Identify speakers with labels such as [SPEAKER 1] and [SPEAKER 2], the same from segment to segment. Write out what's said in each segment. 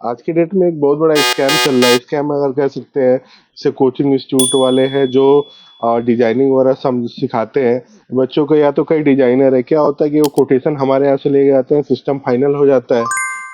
[SPEAKER 1] आज के डेट में एक बहुत बड़ा स्कैम चल रहा है। स्कैम अगर कह सकते हैं, जैसे कोचिंग इंस्टीट्यूट वाले हैं जो डिजाइनिंग वगैरह सम सिखाते हैं बच्चों को, या तो कई डिजाइनर है, क्या होता है कि वो कोटेशन हमारे यहाँ से ले जाते हैं, सिस्टम फाइनल हो जाता है,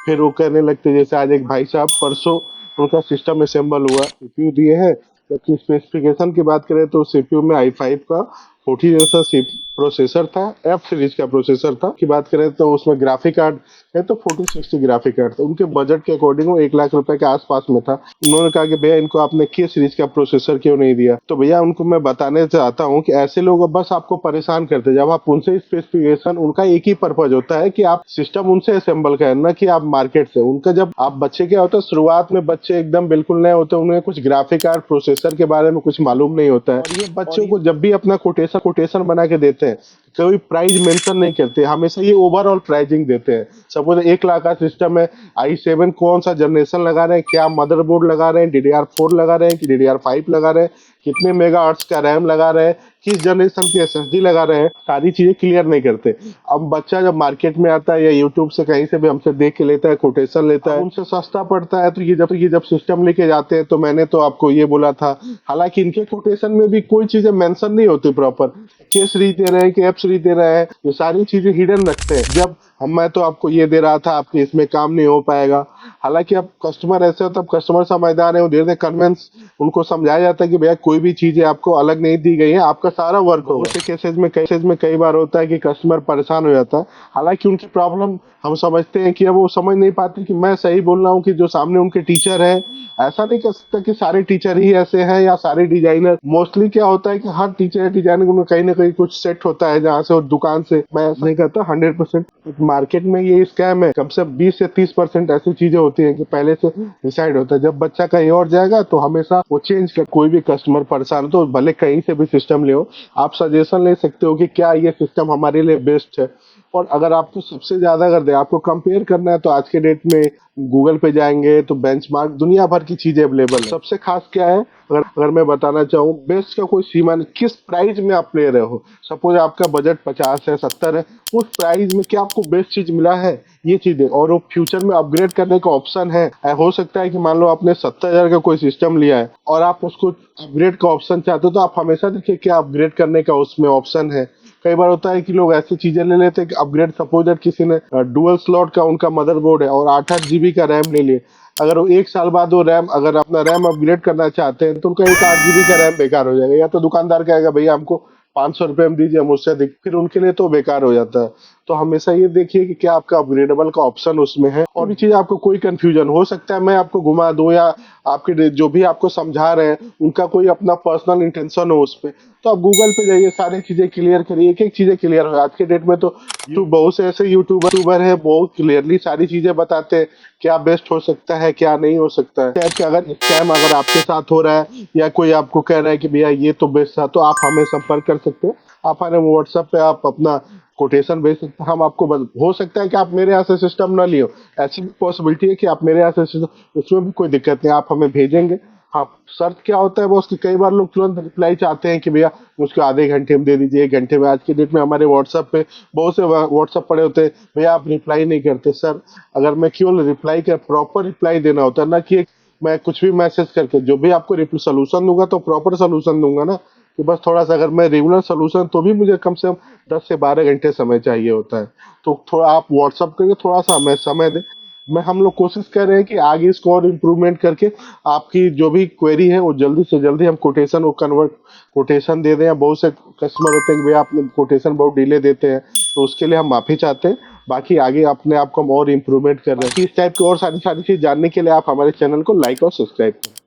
[SPEAKER 1] फिर वो कहने लगते हैं, जैसे आज एक भाई साहब परसों उनका सिस्टम असेंबल हुआ, सीपीयू दिए हैं, जबकि स्पेसिफिकेशन की बात करें तो सीपीयू में i5 का 40 जैसा प्रोसेसर था, एफ सीरीज का प्रोसेसर था। की बात करें तो उसमें ग्राफिक कार्ड है तो 4060 ग्राफिक कार्ड था, उनके बजट के अकॉर्डिंग वो 1 लाख रुपए के आसपास में था। उन्होंने कहा कि भैया इनको आपने के सीरीज का प्रोसेसर क्यों नहीं दिया? तो भैया उनको मैं बताने चाहता हूँ कि ऐसे लोग बस आपको परेशान करते हैं। जब आप उनसे स्पेसिफिकेशन, उनका एक ही पर्पज होता है कि आप सिस्टम उनसे असेंबल करना, कि आप मार्केट से उनका, जब आप बच्चे क्या होता है, शुरुआत में बच्चे एकदम बिल्कुल नए होते हैं, उन्हें कुछ ग्राफिक कार्ड प्रोसेसर के बारे में कुछ मालूम नहीं होता है, और ये बच्चों को जब भी अपना कोटेशन बना के देते हैं, कोई प्राइस मेंशन नहीं करते, हमेशा ये ओवरऑल प्राइसिंग देते हैं। सपोज 1 लाख का सिस्टम है, i7 कौन सा जनरेशन लगा रहे हैं, क्या मदरबोर्ड लगा रहे हैं, DDR4 लगा रहे हैं कि DDR5 लगा रहे हैं, कितने मेगा हर्ट्ज का रैम लगा रहे हैं, किस जनरेशन की एसएसडी लगा रहे हैं, सारी चीजें क्लियर नहीं करते। अब बच्चा जब मार्केट में आता है या यूट्यूब से कहीं से भी हमसे देख के लेता है, कोटेशन लेता है, उनसे सस्ता पड़ता है, तो ये जब सिस्टम लेके जाते हैं तो मैंने तो आपको ये बोला था, हालांकि इनके कोटेशन में भी कोई चीजें मेंशन नहीं होती प्रॉपर, के सीरीज दे रहे हैं कि एफ सीरीज दे रहे हैं, ये सारी चीजें हिडन रखते हैं। जब मैं तो आपको ये दे रहा था, आपके इसमें काम नहीं हो पाएगा। हालांकि अब कस्टमर ऐसे होता है, कस्टमर समझदार है, वो धीरे धीरे कन्वेंस, उनको समझाया जाता है कि भैया कोई भी चीजें आपको अलग नहीं दी गई है, आपका सारा वर्क होगा। उसी केसेज में कई बार होता है कि कस्टमर परेशान हो जाता है, हालांकि उनकी प्रॉब्लम हम समझते हैं कि अब वो समझ नहीं पाते कि मैं सही बोल रहा हूँ कि जो सामने उनके टीचर है। ऐसा नहीं कह सकता कि सारे टीचर ही ऐसे हैं या सारे डिजाइनर, मोस्टली क्या होता है कि हर टीचर या डिजाइनर में कहीं ना कहीं कुछ सेट होता है, जहाँ से वो दुकान से, मैं ऐसा नहीं कहता 100%, मार्केट में ये स्कैम है, कम से कम 20 से 30% ऐसी चीजें होती हैं कि पहले से डिसाइड होता है। जब बच्चा कहीं और जाएगा तो हमेशा वो चेंज कर, कोई भी कस्टमर परेशान हो तो भले कहीं से भी सिस्टम ले, आप सजेशन ले सकते हो कि क्या ये सिस्टम हमारे लिए बेस्ट है। और अगर आपको सबसे ज्यादा कर दे, आपको कंपेयर करना है, तो आज के डेट में गूगल पे जाएंगे तो बेंचमार्क दुनिया भर की चीजें अवेलेबल है। सबसे खास क्या है, अगर मैं बताना चाहूँ, बेस्ट का कोई सीमा नहीं, किस प्राइस में आप ले रहे हो। सपोज आपका बजट 50 है, 70 है, उस प्राइस में क्या आपको बेस्ट चीज मिला है, ये चीजें, और वो फ्यूचर में अपग्रेड करने का ऑप्शन है। हो सकता है कि मान लो आपने 70,000 का कोई सिस्टम लिया है और आप उसको अपग्रेड का ऑप्शन चाहते हो, तो आप हमेशा देखिए क्या अपग्रेड करने का उसमें ऑप्शन है। कई बार होता है कि लोग ऐसी चीजें ले लेते हैं कि अपग्रेड, सपोज दैट किसी ने डुअल स्लॉट का उनका मदरबोर्ड है और 8-8 GB का रैम ले लिए, अगर वो 1 साल बाद वो रैम, अगर अपना रैम अपग्रेड करना चाहते हैं, तो उनका एक 8 GB का रैम बेकार हो जाएगा, या तो दुकानदार कहेगा भैया हमको 500 रुपये में दीजिए, हम उससे अधिक, फिर उनके लिए तो बेकार हो जाता है। तो हमेशा ये देखिए कि क्या आपका अपग्रेडेबल का ऑप्शन उसमें है। और भी चीज आपको कोई कंफ्यूजन हो सकता है, मैं आपको घुमा दूं, या आपके जो भी आपको समझा रहे हैं उनका कोई अपना पर्सनल इंटेंशन हो उस पर, तो आप गूगल पे जाइए, सारी चीजें क्लियर करिए, एक एक चीजें क्लियर हो। आज के डेट में तो बहुत से ऐसे यूट्यूबर है, बहुत क्लियरली सारी चीजें बताते हैं क्या बेस्ट हो सकता है, क्या नहीं हो सकता है। टाइप का अगर स्कैम अगर आपके साथ हो रहा है, या कोई आपको कह रहा है कि भैया ये तो बेस्ट था, तो आप हमें संपर्क कर सकते हैं। आप हमें व्हाट्सएप पे आप अपना कोटेशन भेज सकते हैं, हम आपको हो सकता है कि आप मेरे यहाँ से सिस्टम ना लियो, ऐसी भी पॉसिबिलिटी है कि आप मेरे यहाँ से सिस्टम, उसमें भी कोई दिक्कत नहीं, आप हमें भेजेंगे। हाँ, शर्त क्या होता है बॉस कि कई बार लोग तुरंत रिप्लाई चाहते हैं कि भैया मुझको आधे घंटे में दे दीजिए, 1 घंटे में। आज की डेट में हमारे व्हाट्सएप पे बहुत से व्हाट्सएप पड़े होते हैं, भैया आप रिप्लाई नहीं करते। सर, अगर मैं केवल रिप्लाई का प्रॉपर रिप्लाई देना होता है ना, कि मैं कुछ भी मैसेज करके जो भी आपको सोल्यूशन दूंगा तो प्रॉपर सोल्यूशन दूंगा ना, कि बस थोड़ा सा, अगर मैं रेगुलर सोल्यूशन तो भी मुझे कम से कम 10 से 12 घंटे समय चाहिए होता है। तो थोड़ा आप व्हाट्सअप करके थोड़ा सा हमें समय दें। मैं, हम लोग कोशिश कर रहे हैं कि आगे इसको और इम्प्रूवमेंट करके आपकी जो भी क्वेरी है वो जल्दी से जल्दी हम कोटेशन को कन्वर्ट, कोटेशन दे दें। या बहुत से कस्टमर होते हैं कि भैया आपने कोटेशन बहुत डिले देते हैं, तो उसके लिए हम माफ़ी चाहते हैं। बाकी आगे अपने आप को हम और इम्प्रूवमेंट कर रहे हैं। इस टाइप की और सारी सारी चीज़ जानने के लिए आप हमारे चैनल को लाइक और सब्सक्राइब करें।